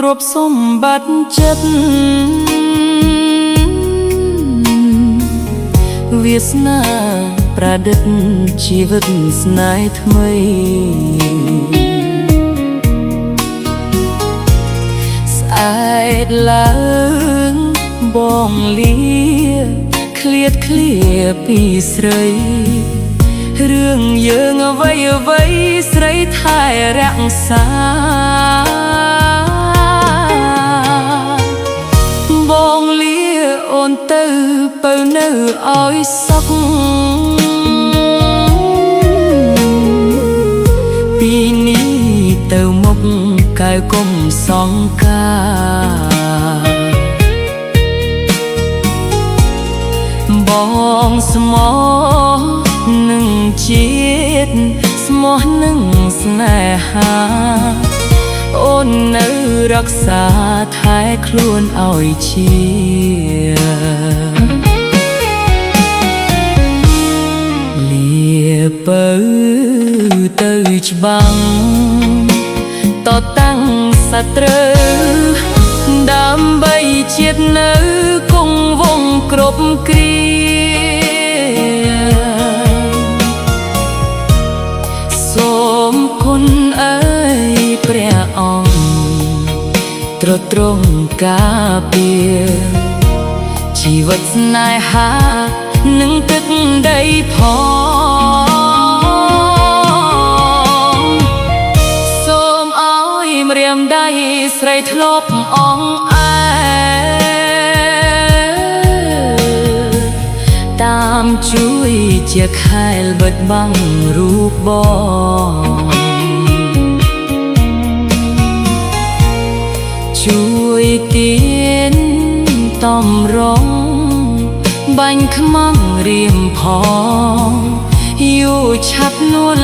គ្រប់សម្បត្តិចិត្តវាសនាប្រឌិតជីវិតស្នេហ៍ថ្មីស្អែកឡើងបងលាឃ្លាតឃ្លាពីស្រីរឿងយើងអ្វីស្រីថែរក្សាបងលាអូនទៅបើនៅឲ្យសុខពីនេះទៅមុខកៅគុំសង្ការបងស្មោះនឹងជាតិស្មោះនឹងស្នេហាអូននៅរក្សាថែខ្លួនឲ្យជាលាបើទៅច្បាំងតតាំងសត្រូវដើម្បីជាតិនៅគង់វង្សគ្រប់គ្រាសូមគុណអើយព្រះអង្គទ្រទ្រង់ការពារជីវិតស្នេហានឹងទឹកដីផងសូមឲ្យម្រាមដៃស្រីធ្លាប់អងអែតាមជួយជាខែលបិទបាំងរូបបងជួយទៀនតំរងបាញ់ខ្មាំងរៀមផងយូរឆាប់នួន